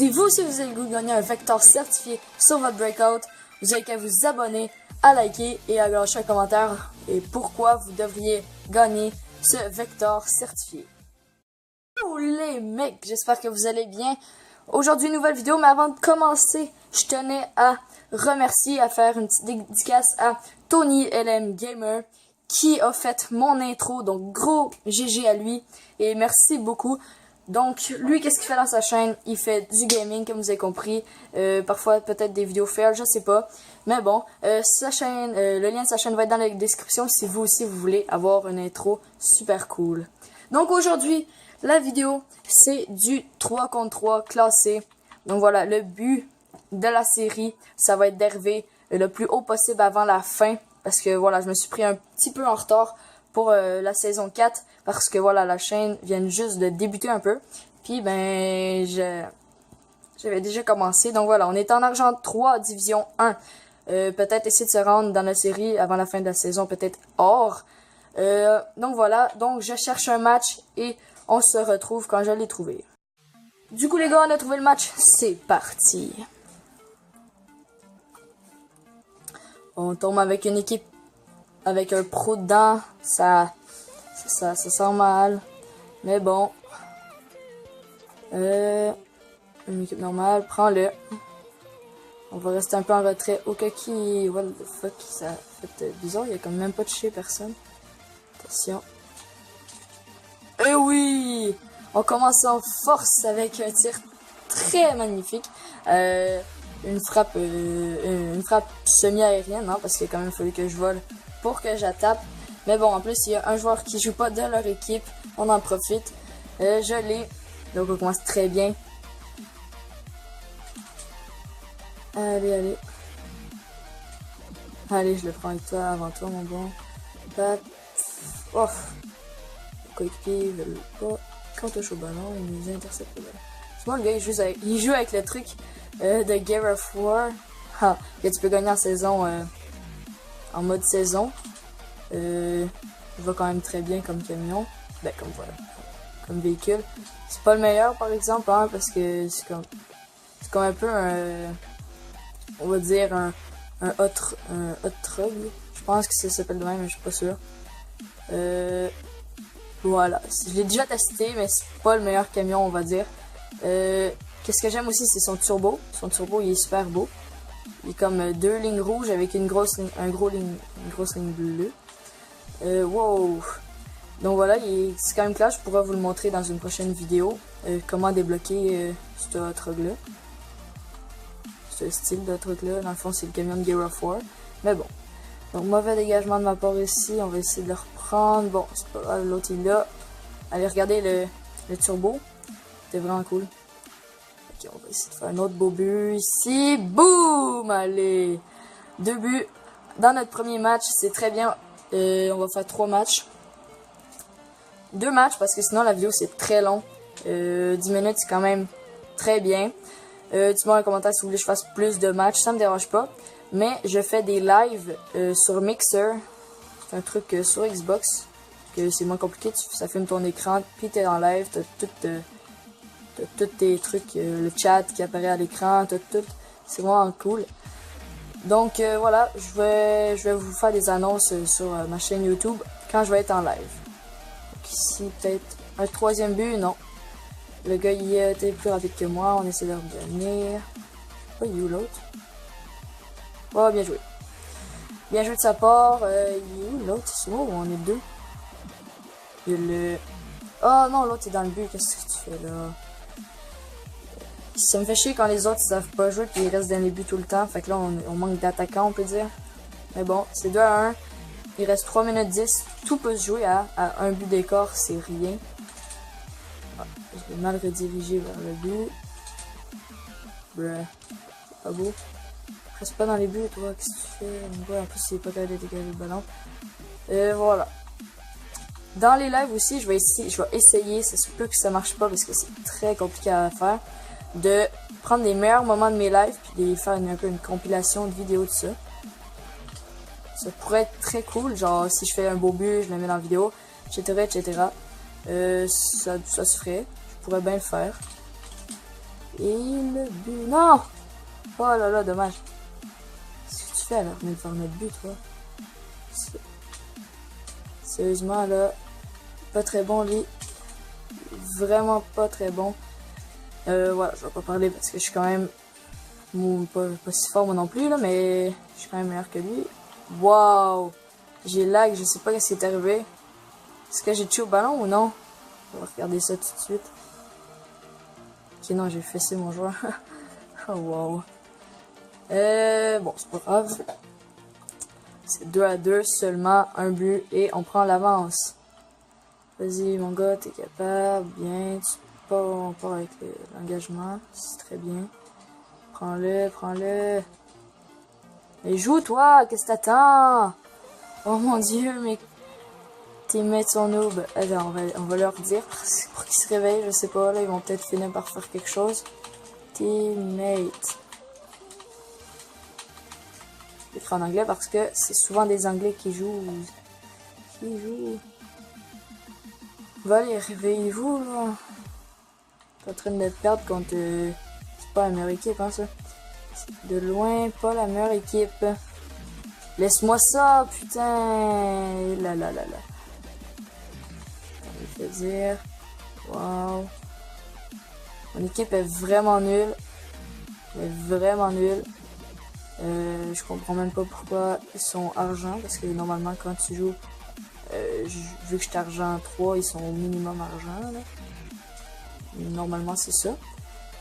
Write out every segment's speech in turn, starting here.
Si vous aussi vous avez le goût de gagner un vecteur certifié sur votre breakout, vous avez qu'à vous abonner, à liker et à lâcher un commentaire et pourquoi vous devriez gagner ce vecteur certifié. Salut les mecs, j'espère que vous allez bien. Aujourd'hui une nouvelle vidéo, mais avant de commencer, je tenais à remercier, à faire une petite dédicace à Tony LM Gamer qui a fait mon intro, donc gros GG à lui et merci beaucoup. Donc lui, qu'est-ce qu'il fait dans sa chaîne? Il fait du gaming, comme vous avez compris, parfois peut-être des vidéos fail, je sais pas. Mais bon, sa chaîne, le lien de sa chaîne va être dans la description si vous aussi vous voulez avoir une intro super cool. Donc aujourd'hui, la vidéo, c'est du 3 contre 3 classé. Donc voilà, le but de la série, ça va être d'arriver le plus haut possible avant la fin. Parce que voilà, je me suis pris un petit peu en retard pour la saison 4. Parce que voilà, la chaîne vient juste de débuter un peu. Puis ben, j'avais déjà commencé. Donc voilà, on est en argent 3, division 1. Peut-être essayer de se rendre dans la série avant la fin de la saison, peut-être or. Donc voilà, donc je cherche un match et on se retrouve quand je l'ai trouvé. Du coup les gars, on a trouvé le match, c'est parti. On tombe avec une équipe avec un pro dedans, ça sent mal, mais bon. Une équipe normale, prends-le. On va rester un peu en retrait au cas qui... What the fuck, ça fait bizarre, il y a quand même pas touché personne. Attention. Eh oui! On commence en force avec un tir très magnifique. Une frappe semi-aérienne, hein, parce qu'il a quand même fallu que je vole pour que j'attape. Mais bon, en plus, il y a un joueur qui joue pas de leur équipe. On en profite. Je l'ai. Donc, on commence très bien. Allez, allez. Allez, je le prends avec toi, avant toi, mon bon. Pat. Oh. Le coéquipier, il veut pas. Quand on touche au ballon, il nous intercepte le ballon. Souvent, le gars, il joue avec le truc de Gear of War. Ah, que tu peux gagner en saison, en mode saison. Il va quand même très bien comme camion. Ben, comme voilà. Comme véhicule. C'est pas le meilleur, par exemple, hein, parce que c'est comme un peu un... On va dire un hot truck. Je pense que ça s'appelle de même, mais je suis pas sûr. Voilà. Je l'ai déjà testé, mais c'est pas le meilleur camion, on va dire. Qu'est-ce que j'aime aussi, c'est son turbo. Son turbo, il est super beau. Il est comme deux lignes rouges avec une grosse ligne bleue. Wow. Donc voilà, c'est quand même clair. Je pourrais vous le montrer dans une prochaine vidéo. Comment débloquer ce truc-là. Ce style de truc-là. Dans le fond, c'est le camion de Gear of War. Mais bon. Donc, mauvais dégagement de ma part ici. On va essayer de le reprendre. Bon, c'est pas grave, l'autre il est là. Allez, regardez le turbo. C'était vraiment cool. Ok, on va essayer de faire un autre beau but ici. Boum! Allez! 2 buts dans notre premier match. C'est très bien. On va faire 3 matchs. 2 matchs parce que sinon la vidéo c'est très long. 10 minutes c'est quand même très bien. Dites-moi en commentaire si vous voulez que je fasse plus de matchs. Ça me dérange pas. Mais je fais des lives sur Mixer. C'est un truc sur Xbox. Que c'est moins compliqué. Ça filme ton écran. Puis t'es en live. T'as tous tes trucs. Le chat qui apparaît à l'écran. Tout. C'est vraiment cool. Donc voilà. Je vais vous faire des annonces sur ma chaîne YouTube. Quand je vais être en live. Donc ici peut-être un 3e but. Non. Le gars il était plus rapide que moi. On essaie de revenir. Oh, il est où l'autre? Oh, bien joué. Bien joué de sa part. Il est où l'autre? C'est où on est 2? Il y a le... Oh non, l'autre est dans le but. Qu'est-ce que tu fais là? Ça me fait chier quand les autres ils savent pas jouer et ils restent dans les buts tout le temps. Fait que là, on manque d'attaquants, on peut dire. Mais bon, c'est 2-1. Il reste 3 minutes 10. Tout peut se jouer à un but d'écart, c'est rien. Ah, je vais mal rediriger vers le but. Bruh. C'est pas beau. Reste pas dans les buts, toi, qu'est-ce que tu fais? En plus, il est pas capable de dégager le ballon. Voilà. Dans les lives aussi, je vais essayer, ça se peut que ça marche pas parce que c'est très compliqué à faire, de prendre les meilleurs moments de mes lives puis de faire un peu une compilation de vidéos de ça. Ça pourrait être très cool, genre si je fais un beau but, je le mets dans la vidéo, etc. Ça se ferait, je pourrais bien le faire. Et le but. Non! Oh là là, dommage. Qu'est-ce que tu fais alors? Mais de faire notre but, toi. Sérieusement, là. Pas très bon, lui. Vraiment pas très bon. Voilà, je vais pas parler parce que je suis quand même pas si fort moi non plus, là, mais je suis quand même meilleur que lui. Waouh! J'ai lag, je sais pas ce qui est arrivé. Est-ce que j'ai tué au ballon ou non? On va regarder ça tout de suite. Ok, non, j'ai fessé mon joueur. Oh, wow. Bon, c'est pas grave. C'est 2-2, seulement un but et on prend l'avance. Vas-y, mon gars, t'es capable. Bien, tu pars avec l'engagement. C'est très bien. Prends-le, prends-le. Mais joue, toi, qu'est-ce que t'attends? Oh mon dieu, mes teammates sont noobs. Attends, on va leur dire pour qu'ils se réveillent, je sais pas, là, ils vont peut-être finir par faire quelque chose. Teammates. Je l'écris en anglais parce que c'est souvent des anglais qui jouent. Va allez, réveillez-vous, là. T'es en train de perdre contre... c'est pas la meilleure équipe, hein, ça. De loin, pas la meilleure équipe. Laisse-moi ça, putain. Là. On va te dire. Waouh. Mon équipe est vraiment nulle. Elle est vraiment nulle. Je comprends même pas pourquoi ils sont argent. Parce que normalement, quand tu joues, vu que je suis argent 3, ils sont au minimum argent, là. Normalement, c'est ça.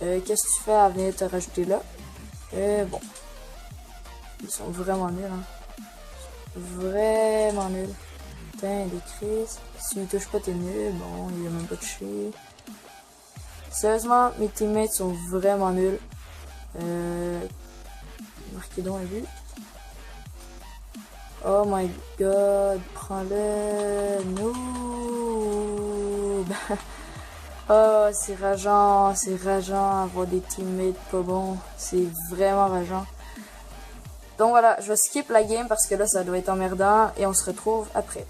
Qu'est-ce que tu fais à venir te rajouter là? Bon. Ils sont vraiment nuls, hein. Vraiment nuls. Putain, des crises. S'il touche pas, t'es nul. Bon, il a même pas touché. Sérieusement, mes teammates sont vraiment nuls. Marquez donc un but. Oh my god, prends-le. Noob. Oh, c'est rageant avoir des teammates pas bons. C'est vraiment rageant. Donc voilà, je vais skip la game parce que là, ça doit être emmerdant et on se retrouve après.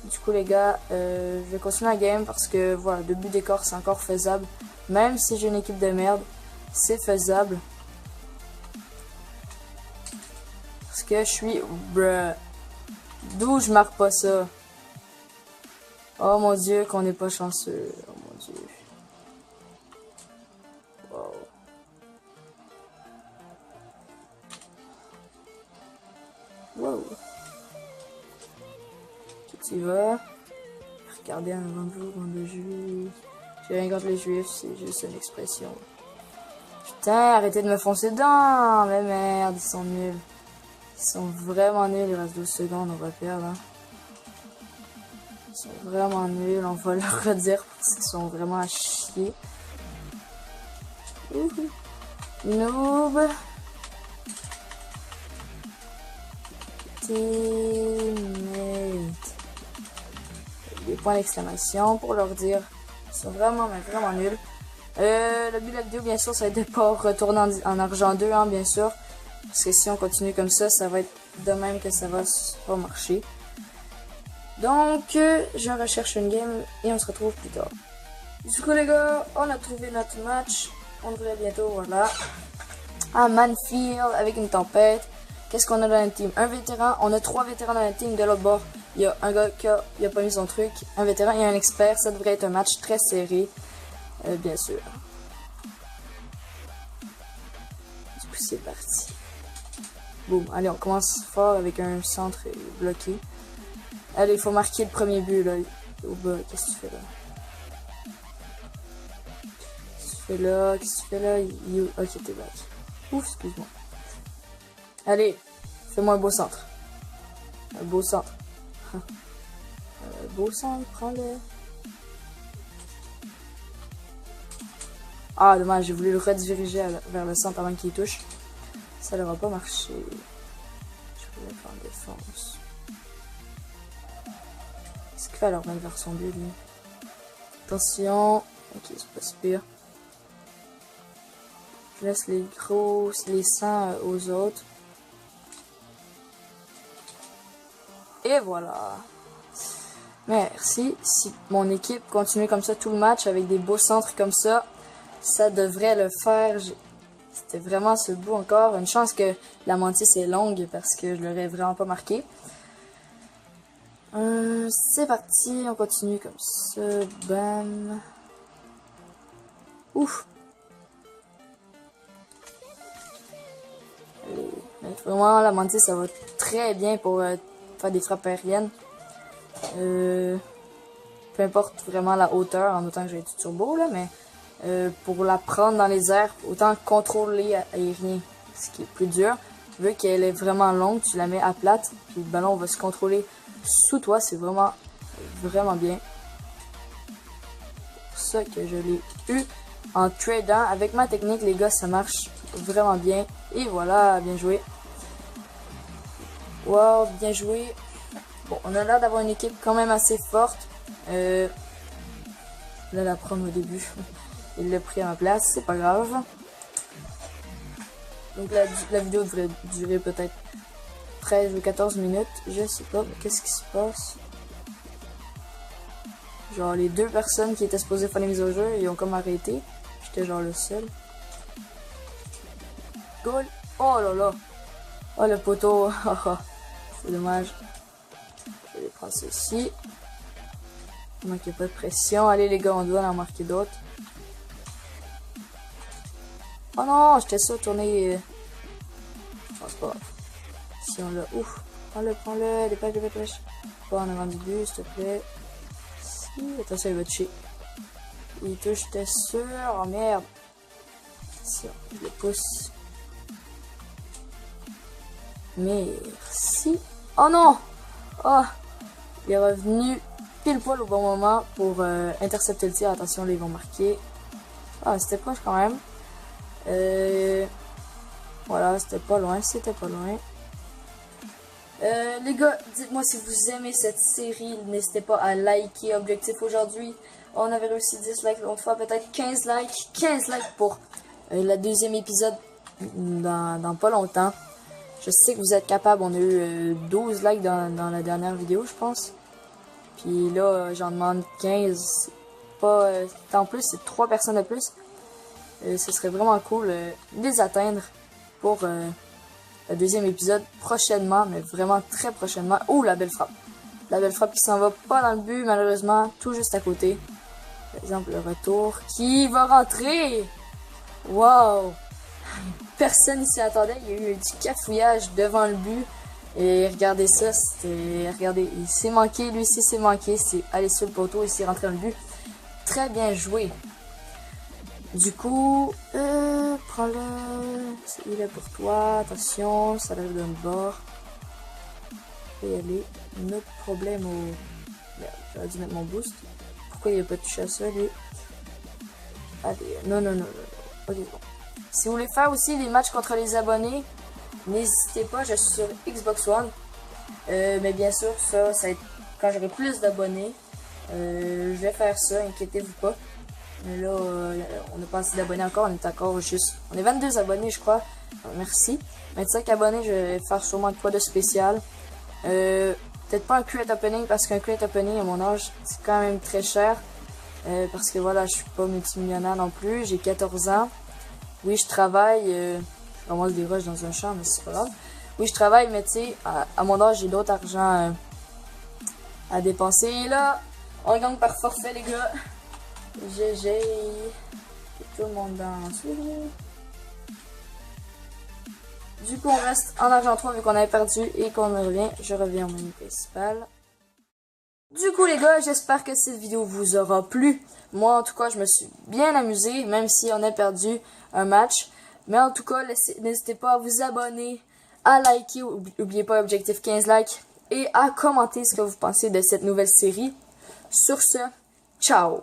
Du coup, les gars, je vais continuer la game parce que voilà, 2 buts d'écart, c'est encore faisable. Même si j'ai une équipe de merde, c'est faisable. Parce que je suis... Bruh. D'où je marque pas ça? Oh mon dieu, qu'on n'est pas chanceux. Oh mon dieu. Wow. Wow. Tu vas. Regardez un grand jour, de juif. J'ai rien contre les juifs, c'est juste une expression. Putain, arrêtez de me foncer dedans. Mais merde, ils sont nuls. Ils sont vraiment nuls, il reste 12 secondes, on va perdre. Hein. Ils sont vraiment nuls, on va leur redire parce qu'ils sont vraiment à chier. Noob. Teammate. Des points d'exclamation pour leur dire qu'ils sont vraiment, mais vraiment nuls. Le but de la vidéo, bien sûr, ça va être de pas retourner en argent 2, hein, bien sûr. Parce que si on continue comme ça, ça va être de même que ça va pas marcher. Donc, je recherche une game et on se retrouve plus tard. Du coup, les gars, on a trouvé notre match. On devrait bientôt, voilà. À Manfield avec une tempête. Qu'est-ce qu'on a dans la team? Un vétéran. On a 3 vétérans dans la team. De l'autre bord, il y a un gars qui a pas mis son truc. Un vétéran et un expert. Ça devrait être un match très serré. Bien sûr. Du coup, c'est parti. Boum. Allez, on commence fort avec un centre bloqué. Allez, il faut marquer le premier but, là. Au bas, qu'est-ce que tu fais là? Qu'est-ce que tu fais là? Ok, t'es back. Ouf, excuse-moi. Allez, fais-moi un beau centre. Un beau centre. Beau centre, prends-le. Ah, dommage, j'ai voulu le rediriger vers le centre avant qu'il touche. Ça n'aura pas marché. Je vais le mettre en défense. Qu'est-ce qu'il fait alors même vers son but, lui? Attention. Ok, c'est pas si pire. Je laisse les 100 aux autres. Et voilà. Merci. Si mon équipe continue comme ça tout le match avec des beaux centres comme ça, ça devrait le faire. C'était vraiment ce bout encore. Une chance que la mantis est longue parce que je l'aurais vraiment pas marqué. C'est parti, on continue comme ça. Bam. Ouf. Allez. Vraiment, la mantis, ça va très bien pour faire des frappes aériennes. Peu importe vraiment la hauteur, en autant que j'ai du turbo, là, mais pour la prendre dans les airs, autant contrôler aérien, ce qui est plus dur. Vu qu'elle est vraiment longue, tu la mets à plate, puis le ballon va se contrôler sous toi, c'est vraiment bien. C'est pour ça que je l'ai eu en tradant. Avec ma technique, les gars, ça marche vraiment bien. Et voilà, bien joué. Wow, bien joué. Bon, on a l'air d'avoir une équipe quand même assez forte. Je voulais la prendre au début. Il l'a pris à ma place, c'est pas grave. Donc la vidéo devrait durer peut-être 13 ou 14 minutes. Je sais pas, qu'est-ce qui se passe? Genre les deux personnes qui étaient supposées faire les mises au jeu, ils ont comme arrêté. J'étais genre le seul. Goal! Oh là là! Oh le poteau! C'est dommage. Je vais prendre ceci. Il manque pas de pression. Allez les gars, on doit en marquer d'autres. Oh non, j'étais sûr de tourner. Oh, c'est pas grave. Si on l'a. Ouf. Prends-le. Dépêche. Pas en avant du but, s'il te plaît. Si. Attention, il va toucher. Il touche, j'étais sûr. Oh merde. Si, je le pousse. Merci. Oh non! Oh! Il est revenu pile poil au bon moment pour intercepter le tir. Attention, là, ils vont marquer. Ah, c'était proche quand même. Voilà, c'était pas loin. Les gars, dites-moi si vous aimez cette série. N'hésitez pas à liker. Objectif aujourd'hui, on avait réussi 10 likes. L'autre fois, peut-être 15 likes. 15 likes pour le deuxième épisode dans pas longtemps. Je sais que vous êtes capables. On a eu 12 likes dans la dernière vidéo, je pense. Puis là, j'en demande 15. Pas en plus, c'est 3 personnes de plus. Ce serait vraiment cool de les atteindre pour le deuxième épisode prochainement, mais vraiment très prochainement. Oh, la belle frappe. La belle frappe qui s'en va pas dans le but, malheureusement, tout juste à côté. Par exemple, le retour qui va rentrer. Wow! Personne ne s'y attendait. Il y a eu du cafouillage devant le but. Et regardez ça, regardez, il s'est manqué, lui aussi s'est manqué. C'est allé sur le poteau, il s'est rentré dans le but. Très bien joué. Du coup, prends-le. Il est pour toi. Attention, ça arrive d'un bord. Je vais y aller. Notre problème au. Merde, j'aurais dû mettre mon boost. Pourquoi il n'a pas touché à ça, lui? Allez, non. Ok, bon. Si vous voulez faire aussi des matchs contre les abonnés, n'hésitez pas, je suis sur Xbox One. Mais bien sûr, ça va être quand j'aurai plus d'abonnés. Je vais faire ça, inquiétez-vous pas. Mais là, on n'a pas assez d'abonnés encore, on est encore juste... On est 22 abonnés, je crois. Merci. 25 abonnés, je vais faire sûrement quoi de spécial. Peut-être pas un crate opening, parce qu'un crate opening, à mon âge, c'est quand même très cher. Parce que voilà, je suis pas multimillionnaire non plus, j'ai 14 ans. Oui, je travaille, je ramasse des roches dans un champ, mais c'est pas grave. Oui, je travaille, mais tu sais, à mon âge, j'ai d'autres argent à dépenser. Et là, on gagne par forfait, les gars. GG. Tout le monde danse. Du coup, on reste en argent 3 vu qu'on avait perdu et qu'on revient. Je reviens au menu principal. Du coup, les gars, j'espère que cette vidéo vous aura plu. Moi, en tout cas, je me suis bien amusé, même si on a perdu un match. Mais en tout cas, n'hésitez pas à vous abonner, à liker, n'oubliez pas l'objectif 15 likes, et à commenter ce que vous pensez de cette nouvelle série. Sur ce, ciao!